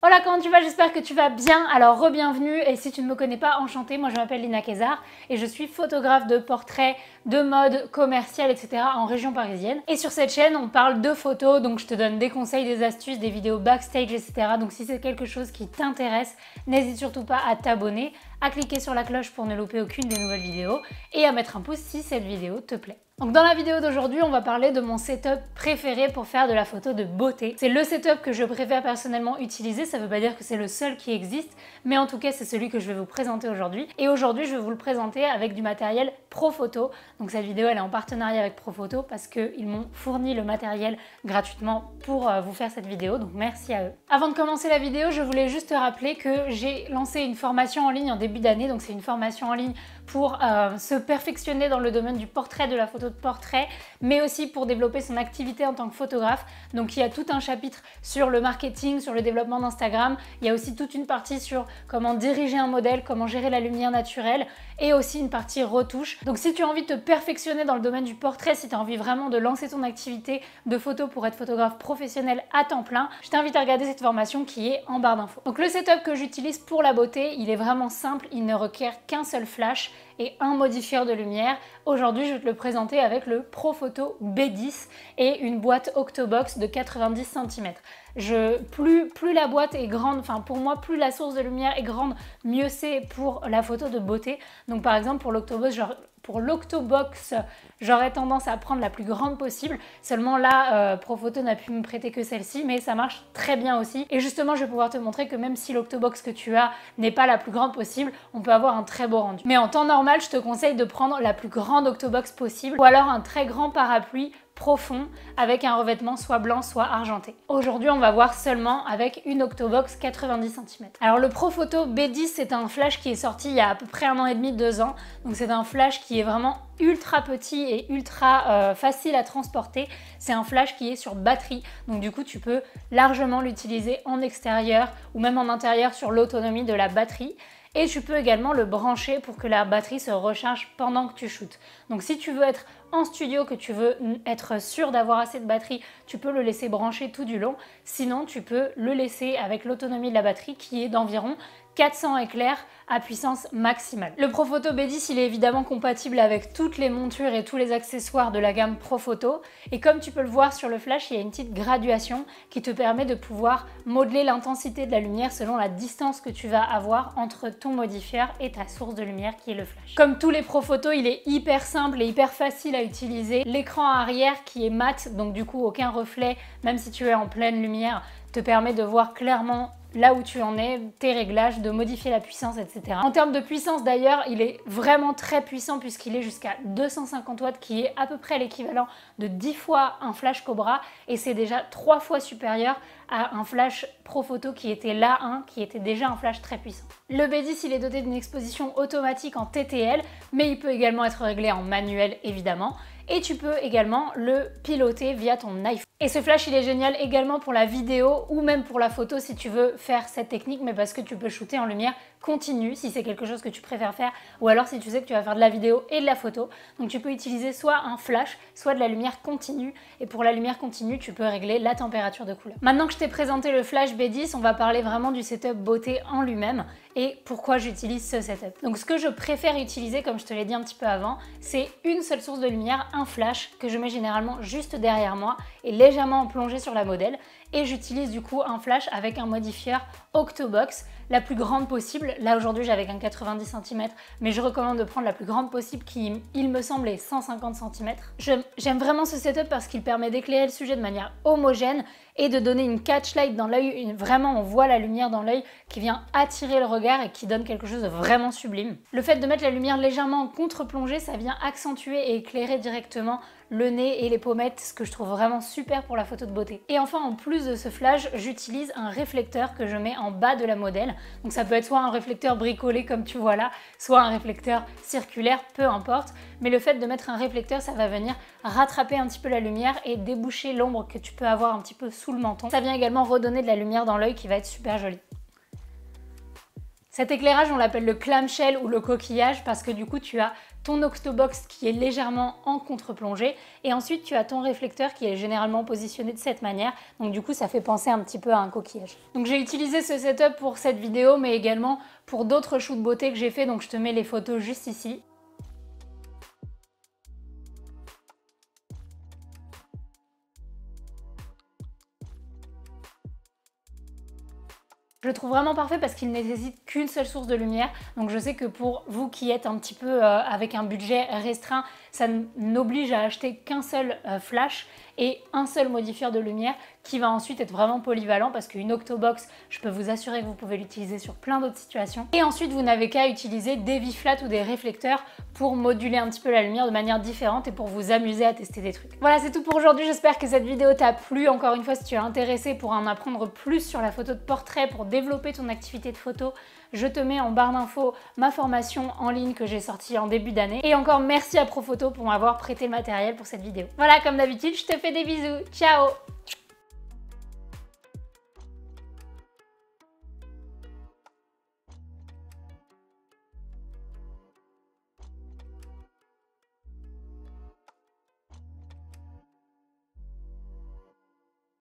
Hola, comment tu vas? J'espère que tu vas bien. Alors, re-bienvenue, et si tu ne me connais pas, enchantée, moi je m'appelle Lina Kézard et je suis photographe de portraits, de mode, commercial, etc. en région parisienne. Et sur cette chaîne, on parle de photos, donc je te donne des conseils, des astuces, des vidéos backstage, etc. Donc si c'est quelque chose qui t'intéresse, n'hésite surtout pas à t'abonner, à cliquer sur la cloche pour ne louper aucune des nouvelles vidéos et à mettre un pouce si cette vidéo te plaît. Donc dans la vidéo d'aujourd'hui, on va parler de mon setup préféré pour faire de la photo de beauté. C'est le setup que je préfère personnellement utiliser, ça veut pas dire que c'est le seul qui existe, mais en tout cas c'est celui que je vais vous présenter aujourd'hui. Et aujourd'hui, je vais vous le présenter avec du matériel Profoto. Donc cette vidéo, elle est en partenariat avec Profoto parce qu'ils m'ont fourni le matériel gratuitement pour vous faire cette vidéo, donc merci à eux. Avant de commencer la vidéo, je voulais juste te rappeler que j'ai lancé une formation en ligne en début d'année, donc c'est une formation en ligne pour se perfectionner dans le domaine du portrait, de la photo de portrait, mais aussi pour développer son activité en tant que photographe. Donc il y a tout un chapitre sur le marketing, sur le développement d'Instagram, il y a aussi toute une partie sur comment diriger un modèle, comment gérer la lumière naturelle et aussi une partie retouche. Donc si tu as envie de te perfectionner dans le domaine du portrait, si tu as envie vraiment de lancer ton activité de photo pour être photographe professionnel à temps plein, je t'invite à regarder cette formation qui est en barre d'infos. Donc le setup que j'utilise pour la beauté, il est vraiment simple, il ne requiert qu'un seul flash et un modifieur de lumière. Aujourd'hui, je vais te le présenter avec le Profoto B10 et une boîte Octobox de 90 cm. Plus la boîte est grande, enfin pour moi, plus la source de lumière est grande, mieux c'est pour la photo de beauté. Donc par exemple, pour l'Octobox, j'aurais tendance à prendre la plus grande possible. Seulement là, Profoto n'a pu me prêter que celle-ci, mais ça marche très bien aussi. Et justement, je vais pouvoir te montrer que même si l'Octobox que tu as n'est pas la plus grande possible, on peut avoir un très beau rendu. Mais en temps normal, je te conseille de prendre la plus grande Octobox possible ou alors un très grand parapluie profond avec un revêtement soit blanc soit argenté. Aujourd'hui, on va voir seulement avec une Octobox 90 cm. Alors le Profoto B10, c'est un flash qui est sorti il y a à peu près 1 an et demi, 2 ans. Donc c'est un flash qui est vraiment ultra petit et ultra facile à transporter. C'est un flash qui est sur batterie, donc du coup tu peux largement l'utiliser en extérieur ou même en intérieur sur l'autonomie de la batterie. Et tu peux également le brancher pour que la batterie se recharge pendant que tu shootes. Donc si tu veux être en studio, que tu veux être sûr d'avoir assez de batterie, tu peux le laisser brancher tout du long. Sinon, tu peux le laisser avec l'autonomie de la batterie qui est d'environ 400 éclairs à puissance maximale. Le Profoto B10, il est évidemment compatible avec toutes les montures et tous les accessoires de la gamme Profoto. Et comme tu peux le voir sur le flash, il y a une petite graduation qui te permet de pouvoir modeler l'intensité de la lumière selon la distance que tu vas avoir entre ton modifieur et ta source de lumière qui est le flash. Comme tous les Profoto, il est hyper simple et hyper facile à utiliser. L'écran arrière qui est mat, donc du coup aucun reflet, même si tu es en pleine lumière, te permet de voir clairement là où tu en es, tes réglages, de modifier la puissance, etc. En termes de puissance d'ailleurs, il est vraiment très puissant puisqu'il est jusqu'à 250 watts qui est à peu près l'équivalent de 10 fois un flash Cobra et c'est déjà 3 fois supérieur à un flash Profoto qui était l'A1 qui était déjà un flash très puissant. Le B10 il est doté d'une exposition automatique en TTL mais il peut également être réglé en manuel évidemment. Et tu peux également le piloter via ton iPhone. Et ce flash, il est génial également pour la vidéo ou même pour la photo si tu veux faire cette technique, mais parce que tu peux shooter en lumière continue si c'est quelque chose que tu préfères faire, ou alors si tu sais que tu vas faire de la vidéo et de la photo. Donc tu peux utiliser soit un flash, soit de la lumière continue. Et pour la lumière continue, tu peux régler la température de couleur. Maintenant que je t'ai présenté le flash B10, on va parler vraiment du setup beauté en lui-même et pourquoi j'utilise ce setup. Donc ce que je préfère utiliser, comme je te l'ai dit un petit peu avant, c'est une seule source de lumière, un flash que je mets généralement juste derrière moi et légèrement plongé sur la modèle. Et j'utilise du coup un flash avec un modifieur Octobox, la plus grande possible. Là aujourd'hui j'avais un 90 cm, mais je recommande de prendre la plus grande possible qui, il me semble, est 150 cm. J'aime vraiment ce setup parce qu'il permet d'éclairer le sujet de manière homogène et de donner une catch light dans l'œil. Vraiment, on voit la lumière dans l'œil qui vient attirer le regard et qui donne quelque chose de vraiment sublime. Le fait de mettre la lumière légèrement en contre-plongée, ça vient accentuer et éclairer directement le nez et les pommettes, ce que je trouve vraiment super pour la photo de beauté. Et enfin, en plus de ce flash, j'utilise un réflecteur que je mets en bas de la modèle. Donc ça peut être soit un réflecteur bricolé comme tu vois là, soit un réflecteur circulaire, peu importe. Mais le fait de mettre un réflecteur, ça va venir rattraper un petit peu la lumière et déboucher l'ombre que tu peux avoir un petit peu sous le menton. Ça vient également redonner de la lumière dans l'œil qui va être super jolie. Cet éclairage, on l'appelle le clamshell ou le coquillage parce que du coup, tu as ton octobox qui est légèrement en contre-plongée et ensuite tu as ton réflecteur qui est généralement positionné de cette manière, donc du coup ça fait penser un petit peu à un coquillage. Donc j'ai utilisé ce setup pour cette vidéo mais également pour d'autres shoots beauté que j'ai fait, donc je te mets les photos juste ici. Je le trouve vraiment parfait parce qu'il ne nécessite qu'une seule source de lumière. Donc je sais que pour vous qui êtes un petit peu avec un budget restreint, ça n'oblige à acheter qu'un seul flash et un seul modifieur de lumière qui va ensuite être vraiment polyvalent parce qu'une octobox, je peux vous assurer que vous pouvez l'utiliser sur plein d'autres situations. Et ensuite, vous n'avez qu'à utiliser des vis-flat ou des réflecteurs pour moduler un petit peu la lumière de manière différente et pour vous amuser à tester des trucs. Voilà, c'est tout pour aujourd'hui. J'espère que cette vidéo t'a plu. Encore une fois, si tu es intéressé pour en apprendre plus sur la photo de portrait, pour développer ton activité de photo, je te mets en barre d'infos ma formation en ligne que j'ai sortie en début d'année. Et encore merci à Profoto pour m'avoir prêté le matériel pour cette vidéo. Voilà, comme d'habitude, je te fais des bisous. Ciao!